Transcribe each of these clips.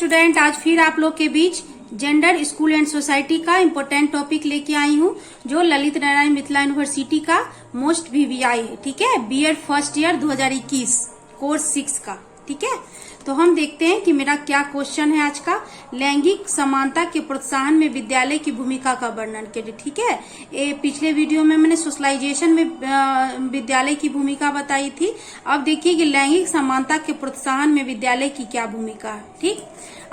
Student, आज फिर आप लोग के बीच जेंडर स्कूल एंड सोसाइटी का इम्पोर्टेंट टॉपिक लेके आई हूँ, जो ललित नारायण मिथिला यूनिवर्सिटी का मोस्ट वीवीआई है। ठीक है, बीएड फर्स्ट ईयर 2021 कोर्स 6 का। ठीक है, तो हम देखते हैं कि मेरा क्या क्वेश्चन है आज का। लैंगिक समानता के प्रोत्साहन में विद्यालय की भूमिका का वर्णन करें। ठीक है, ये पिछले वीडियो में मैंने सोशलाइजेशन में विद्यालय की भूमिका बताई थी। अब देखिए कि लैंगिक समानता के प्रोत्साहन में विद्यालय की क्या भूमिका है। ठीक,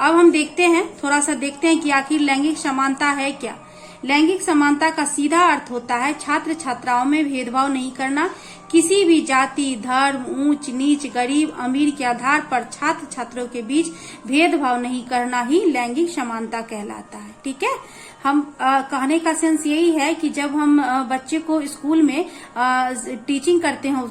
अब हम देखते हैं, थोड़ा सा देखते हैं कि आखिर लैंगिक समानता है क्या। लैंगिक समानता का सीधा अर्थ होता है छात्र छात्राओं में भेदभाव नहीं करना, किसी भी जाति, धर्म, ऊंच नीच, गरीब अमीर के आधार पर छात्र छात्रों के बीच भेदभाव नहीं करना ही लैंगिक समानता कहलाता है। ठीक है, हम कहने का सेंस यही है कि जब हम बच्चे को स्कूल में टीचिंग करते हैं,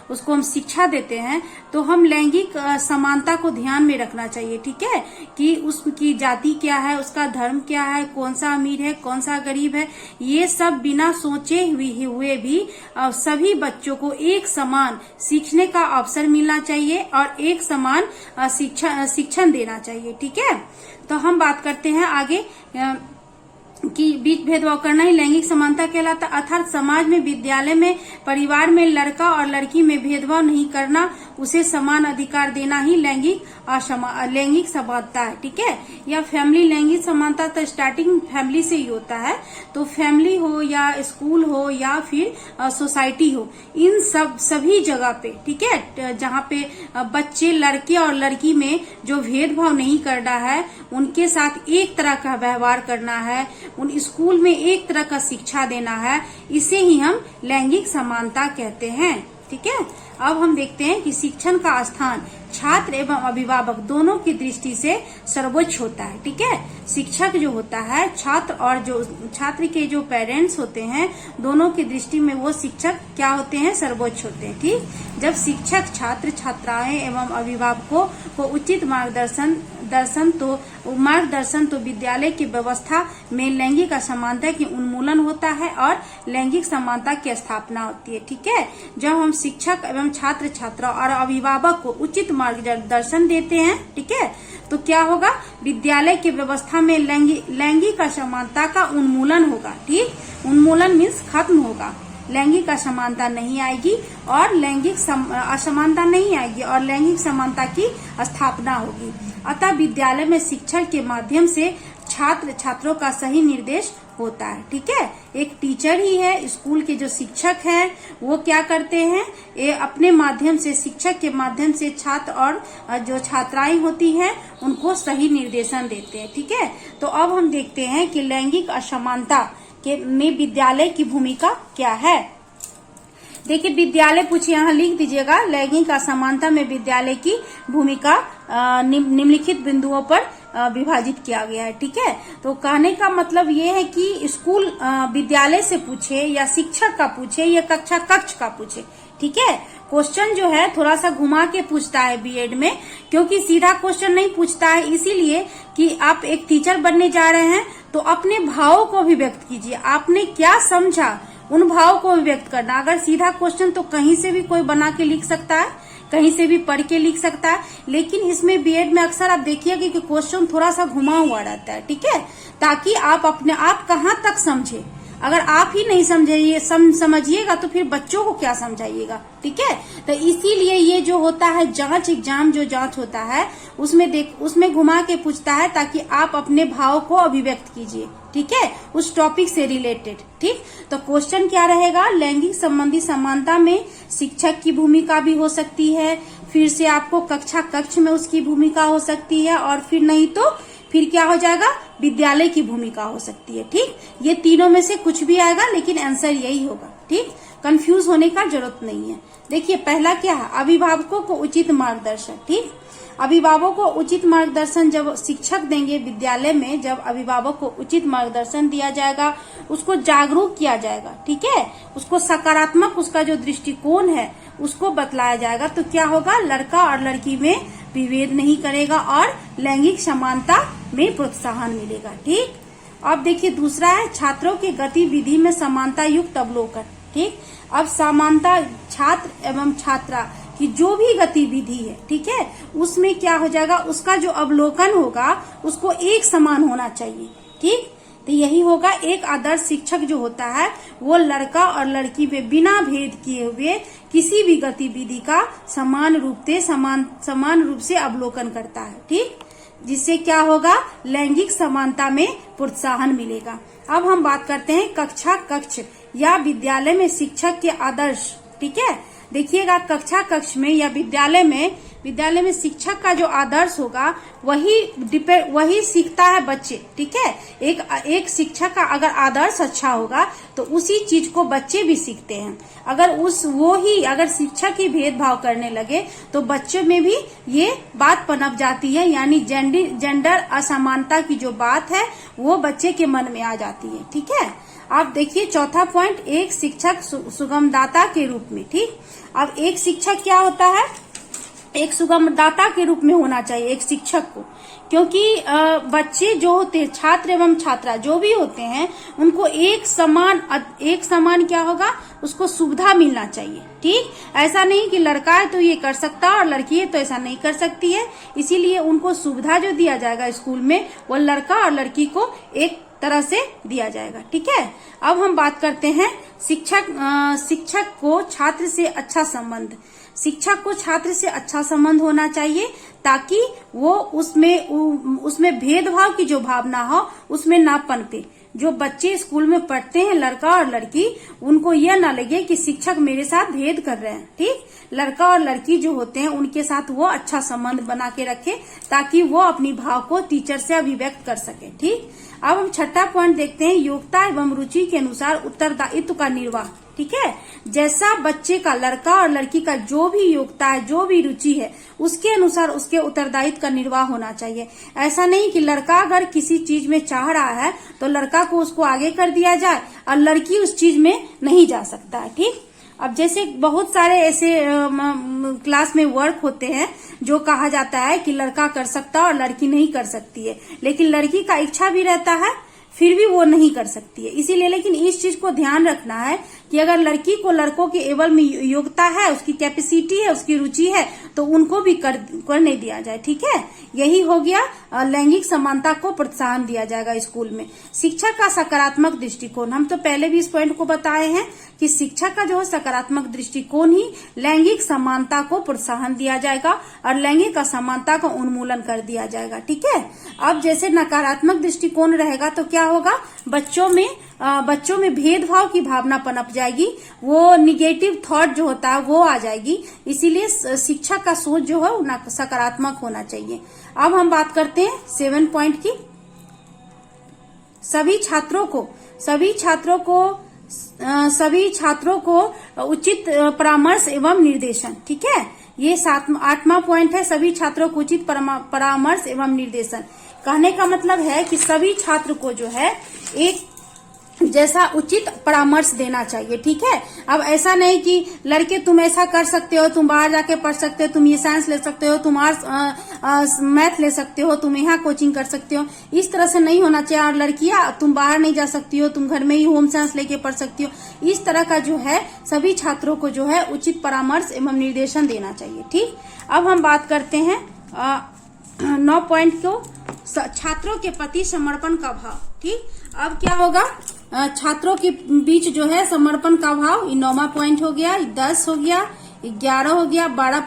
उसको हम शिक्षा देते हैं, तो हम लैंगिक समानता को ध्यान में रखना चाहिए। ठीक है, कि उसकी जाति क्या है, उसका धर्म क्या है, कौन सा अमीर है, कौन सा गरीब है, ये सब बिना सोचे हुए भी सभी बच्चों को एक समान सीखने का अवसर मिलना चाहिए और एक समान शिक्षण देना चाहिए। ठीक है, तो हम बात करते हैं आगे कि बीच भेदभाव करना ही लैंगिक समानता कहलाता, अर्थात समाज में, विद्यालय में, परिवार में लड़का और लड़की में भेदभाव नहीं करना, उसे समान अधिकार देना ही लैंगिक समानता है। ठीक है, या फैमिली लैंगिक समानता तो स्टार्टिंग फैमिली से ही होता है। तो फैमिली हो या स्कूल हो या फिर सोसाइटी हो, इन सभी जगह पे, ठीक है, जहाँ पे बच्चे लड़के और लड़की में जो भेदभाव नहीं करना है, उनके साथ एक तरह का व्यवहार करना है, उन स्कूल में एक तरह का शिक्षा देना है, इसे ही हम लैंगिक समानता कहते हैं। ठीक है, अब हम देखते हैं कि शिक्षण का स्थान छात्र एवं अभिभावक दोनों की दृष्टि से सर्वोच्च होता है। ठीक है, शिक्षक जो होता है, छात्र और जो छात्र के जो पेरेंट्स होते हैं, दोनों की दृष्टि में वो शिक्षक क्या होते हैं, सर्वोच्च होते हैं। ठीक, जब शिक्षक छात्र छात्राएं एवं अभिभावकों को उचित मार्गदर्शन तो विद्यालय की व्यवस्था में लैंगिक असमानता की उन्मूलन होता है और लैंगिक समानता की स्थापना होती है। ठीक है, जब हम शिक्षक एवं छात्र छात्रा और अभिभावक को उचित मार्गदर्शन देते हैं, ठीक है, तो क्या होगा, विद्यालय की व्यवस्था में लैंगिक असमानता का उन्मूलन होगा। ठीक, उन्मूलन मीन्स खत्म होगा, लैंगिक असमानता नहीं आएगी और लैंगिक असमानता नहीं आएगी और लैंगिक समानता की स्थापना होगी। अतः विद्यालय में शिक्षण के माध्यम से छात्र छात्रों का सही निर्देश होता है। ठीक है, एक टीचर ही है, स्कूल के जो शिक्षक हैं वो क्या करते हैं, ये अपने माध्यम से, शिक्षक के माध्यम से छात्र और जो छात्राएं होती हैं उनको सही निर्देशन देते हैं। ठीक है, तो अब हम देखते हैं कि लैंगिक असमानता में विद्यालय की भूमिका क्या है। देखिए, विद्यालय पूछे, यहाँ लिख दीजिएगा, लैंगिक असमानता में विद्यालय की भूमिका निम्नलिखित बिंदुओं पर विभाजित किया गया है। ठीक है, तो कहने का मतलब ये है कि स्कूल विद्यालय से पूछे या शिक्षक का पूछे या कक्ष का पूछे, ठीक है, क्वेश्चन जो है थोड़ा सा घुमा के पूछता है बीएड में, क्योंकि सीधा क्वेश्चन नहीं पूछता है, इसीलिए कि आप एक टीचर बनने जा रहे हैं तो अपने भावों को भी व्यक्त कीजिए, आपने क्या समझा उन भाव को भी व्यक्त करना। अगर सीधा क्वेश्चन तो कहीं से भी कोई बना के लिख सकता है, कहीं से भी पढ़ के लिख सकता है, लेकिन इसमें बीएड में अक्सर आप देखिएगा कि क्वेश्चन थोड़ा सा घुमा हुआ रहता है। ठीक है, ताकि आप अपने आप कहाँ तक समझे। अगर आप ही नहीं समझिएगा तो फिर बच्चों को क्या समझाइएगा। ठीक है, तो इसीलिए ये जो होता है एग्जाम जो जांच होता है उसमें घुमा के पूछता है, ताकि आप अपने भाव को अभिव्यक्त कीजिए। ठीक है, उस टॉपिक से रिलेटेड। ठीक, तो क्वेश्चन क्या रहेगा, लैंगिक संबंधी समानता में शिक्षक की भूमिका भी हो सकती है, फिर से आपको कक्ष में उसकी भूमिका हो सकती है, और फिर नहीं तो फिर क्या हो जाएगा, विद्यालय की भूमिका हो सकती है। ठीक, ये तीनों में से कुछ भी आएगा, लेकिन आंसर यही होगा। ठीक, कंफ्यूज होने का जरूरत नहीं है। देखिए, पहला क्या है, अभिभावकों को उचित मार्गदर्शन। ठीक, अभिभावकों को उचित मार्गदर्शन जब शिक्षक देंगे विद्यालय में, जब अभिभावक को उचित मार्गदर्शन दिया जाएगा, उसको जागरूक किया जाएगा, ठीक है, उसको सकारात्मक उसका जो दृष्टिकोण है उसको बतलाया जाएगा, तो क्या होगा, लड़का और लड़की में विभेद नहीं करेगा और लैंगिक समानता में प्रोत्साहन मिलेगा। ठीक, अब देखिए दूसरा है छात्रों की गतिविधि में समानता युक्त अवलोकन। ठीक, अब समानता छात्र एवं छात्रा कि जो भी गतिविधि है, ठीक है, उसमें क्या हो जाएगा, उसका जो अवलोकन होगा उसको एक समान होना चाहिए। ठीक, तो यही होगा। एक आदर्श शिक्षक जो होता है वो लड़का और लड़की में बिना भेद किए हुए किसी भी गतिविधि का समान रूप से अवलोकन करता है। ठीक, जिससे क्या होगा, लैंगिक समानता में प्रोत्साहन मिलेगा। अब हम बात करते हैं कक्ष या विद्यालय में शिक्षक के आदर्श। ठीक है, देखिएगा, कक्ष में या विद्यालय में शिक्षक का जो आदर्श होगा वही सीखता है बच्चे। ठीक है, एक शिक्षक का अगर आदर्श अच्छा होगा तो उसी चीज को बच्चे भी सीखते हैं। अगर शिक्षक ही भेदभाव करने लगे तो बच्चों में भी ये बात पनप जाती है, यानी जेंडर असमानता की जो बात है वो बच्चे के मन में आ जाती है। ठीक है, आप देखिए चौथा पॉइंट, एक शिक्षक सुगमदाता के रूप में। ठीक, अब एक शिक्षक क्या होता है, एक सुगमदाता के रूप में होना चाहिए एक शिक्षक को, क्योंकि बच्चे जो होते हैं, छात्र एवं छात्रा जो भी होते हैं, उनको एक समान क्या होगा, उसको सुविधा मिलना चाहिए। ठीक, ऐसा नहीं कि लड़का है तो ये कर सकता है और लड़की है तो ऐसा नहीं कर सकती है। इसीलिए उनको सुविधा जो दिया जाएगा स्कूल में, वो लड़का और लड़की को एक तरह से दिया जाएगा। ठीक है, अब हम बात करते हैं शिक्षक को छात्र से अच्छा संबंध होना चाहिए, ताकि वो उसमें भेदभाव की जो भावना हो उसमें ना पनपे। जो बच्चे स्कूल में पढ़ते हैं, लड़का और लड़की, उनको यह ना लगे कि शिक्षक मेरे साथ भेद कर रहे हैं। ठीक, लड़का और लड़की जो होते हैं उनके साथ वो अच्छा संबंध बना के रखे, ताकि वो अपनी भाव को टीचर से अभिव्यक्त कर सके। ठीक, अब हम छठा पॉइंट देखते हैं, योग्यता एवं रुचि के अनुसार उत्तरदायित्व का निर्वाह। ठीक है, जैसा बच्चे का, लड़का और लड़की का जो भी योग्यता है, जो भी रुचि है, उसके अनुसार उसके उत्तरदायित्व का निर्वाह होना चाहिए। ऐसा नहीं कि लड़का अगर किसी चीज में चाह रहा है तो लड़का को उसको आगे कर दिया जाए और लड़की उस चीज में नहीं जा सकता है। ठीक, अब जैसे बहुत सारे ऐसे क्लास में वर्क होते हैं जो कहा जाता है कि लड़का कर सकता है और लड़की नहीं कर सकती है, लेकिन लड़की का इच्छा भी रहता है फिर भी वो नहीं कर सकती है। इसीलिए लेकिन इस चीज को ध्यान रखना है कि अगर लड़की को लड़कों के एवं में योग्यता है, उसकी कैपेसिटी है, उसकी रुचि है, तो उनको भी करने दिया जाए। ठीक है, यही हो गया, लैंगिक समानता को प्रोत्साहन दिया जाएगा स्कूल में। शिक्षा का सकारात्मक दृष्टिकोण, हम तो पहले भी इस पॉइंट को बताए हैं कि शिक्षा का जो है सकारात्मक दृष्टिकोण ही लैंगिक समानता को प्रोत्साहन दिया जाएगा और लैंगिक असमानता का उन्मूलन कर दिया जाएगा। ठीक है, अब जैसे नकारात्मक दृष्टिकोण रहेगा तो क्या होगा, बच्चों में भेदभाव की भावना पनप जाएगी, वो निगेटिव थॉट जो होता है वो आ जाएगी। इसीलिए शिक्षा का सोच जो है वो सकारात्मक होना चाहिए। अब हम बात करते हैं 7 पॉइंट की, सभी छात्रों को उचित परामर्श एवं निर्देशन। ठीक है, ये 8वां पॉइंट है, सभी छात्रों को उचित परामर्श एवं निर्देशन। कहने का मतलब है कि सभी छात्र को जो है एक जैसा उचित परामर्श देना चाहिए। ठीक है, अब ऐसा नहीं कि लड़के तुम ऐसा कर सकते हो, तुम बाहर जाके पढ़ सकते हो, तुम ये साइंस ले सकते हो, तुम आर्ट्स मैथ ले सकते हो, तुम यहाँ कोचिंग कर सकते हो, इस तरह से नहीं होना चाहिए। और लड़कियां तुम बाहर नहीं जा सकती हो, तुम घर में ही होम साइंस लेके पढ़ सकती हो, इस तरह का जो है सभी छात्रों को जो है उचित परामर्श एवं निर्देशन देना चाहिए। ठीक, अब हम बात करते हैं 9 पॉइंट को, छात्रों के प्रति समर्पण का भाव। ठीक, अब क्या होगा, छात्रों के बीच जो है समर्पण का भाव, 9वां पॉइंट हो गया, 10 हो गया, 11 हो गया, 12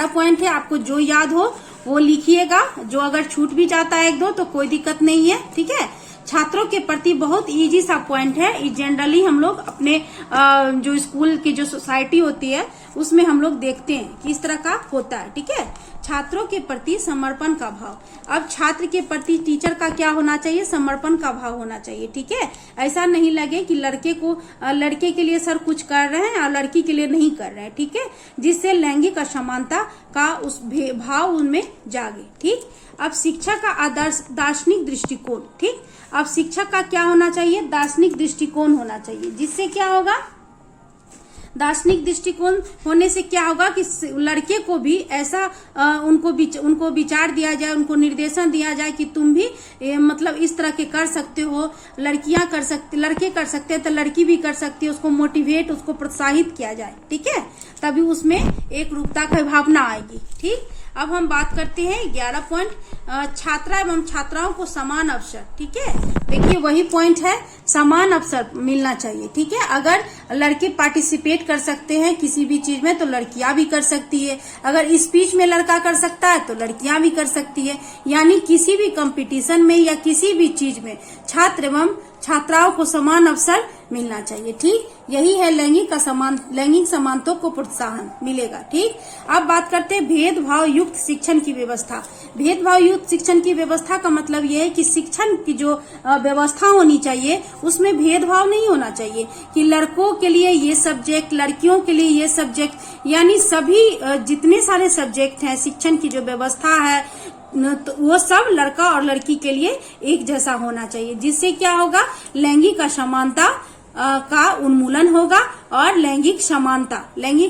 पॉइंट है। आपको जो याद हो वो लिखिएगा, जो अगर छूट भी जाता है 1-2 तो कोई दिक्कत नहीं है। ठीक है, छात्रों के प्रति बहुत इजी सा पॉइंट है। जनरली हम लोग अपने जो स्कूल की जो सोसाइटी होती है उसमें हम लोग देखते हैं कि इस तरह का होता है। ठीक है, छात्रों के प्रति समर्पण का भाव। अब छात्र के प्रति टीचर का क्या होना चाहिए, समर्पण का भाव होना चाहिए। ठीक है, ऐसा नहीं लगे कि लड़के के लिए सर कुछ कर रहे हैं और लड़की के लिए नहीं कर रहे हैं। ठीक है, जिससे लैंगिक असमानता का उस भाव उनमें जागे। ठीक, अब शिक्षा का आदर्श दार्शनिक दृष्टिकोण। ठीक, अब शिक्षक का क्या होना चाहिए, दार्शनिक दृष्टिकोण होना चाहिए, जिससे क्या होगा, दार्शनिक दृष्टिकोण होने से क्या होगा कि लड़के को भी ऐसा उनको विचार दिया जाए, उनको निर्देशन दिया जाए कि तुम भी मतलब इस तरह के कर सकते हो, लड़कियां कर सकते, लड़के कर सकते हैं तो लड़की भी कर सकती है, उसको मोटिवेट, उसको प्रोत्साहित किया जाए। ठीक है, तभी उसमें एक रूपता की भावना आएगी। ठीक, अब हम बात करते हैं 11 पॉइंट, छात्रा एवं छात्राओं को समान अवसर। ठीक है, देखिए वही पॉइंट है, समान अवसर मिलना चाहिए। ठीक है, अगर लड़के पार्टिसिपेट कर सकते हैं किसी भी चीज में तो लड़कियां भी कर सकती है, अगर स्पीच में लड़का कर सकता है तो लड़कियां भी कर सकती है। यानी किसी भी कंपटीशन में या किसी भी चीज में छात्र एवं छात्राओं को समान अवसर मिलना चाहिए। ठीक, यही है लैंगिक समानता को प्रोत्साहन मिलेगा। ठीक, अब बात करते हैं भेदभाव युक्त शिक्षण की व्यवस्था। भेदभाव युक्त शिक्षण की व्यवस्था का मतलब यह है कि शिक्षण की जो व्यवस्था होनी चाहिए उसमें भेदभाव नहीं होना चाहिए कि लड़कों के लिए ये सब्जेक्ट, लड़कियों के लिए ये सब्जेक्ट, यानी सभी जितने सारे सब्जेक्ट हैं, शिक्षण की जो व्यवस्था है तो वो सब लड़का और लड़की के लिए एक जैसा होना चाहिए, जिससे क्या होगा, लैंगिक असमानता का उन्मूलन होगा और लैंगिक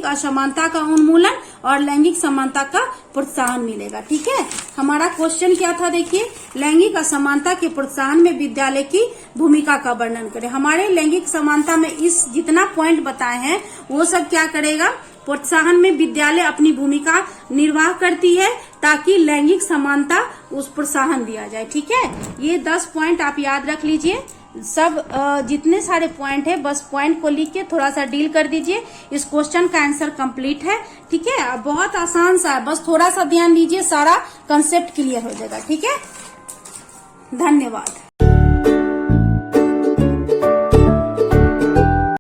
असमानता का उन्मूलन और लैंगिक समानता का प्रोत्साहन मिलेगा। ठीक है, हमारा क्वेश्चन क्या था, देखिए, लैंगिक असमानता के प्रोत्साहन में विद्यालय की भूमिका का वर्णन करें। हमारे लैंगिक समानता में इस जितना पॉइंट बताए हैं वो सब क्या करेगा, प्रोत्साहन में विद्यालय अपनी भूमिका निर्वाह करती है ताकि लैंगिक समानता उस प्रोत्साहन दिया जाए। ठीक है, ये 10 पॉइंट आप याद रख लीजिए। सब जितने सारे पॉइंट है बस पॉइंट को लिख के थोड़ा सा डील कर दीजिए। इस क्वेश्चन का आंसर कंप्लीट है। ठीक है, बहुत आसान सा है, बस थोड़ा सा ध्यान दीजिए, सारा कंसेप्ट क्लियर हो जाएगा। ठीक है, धन्यवाद।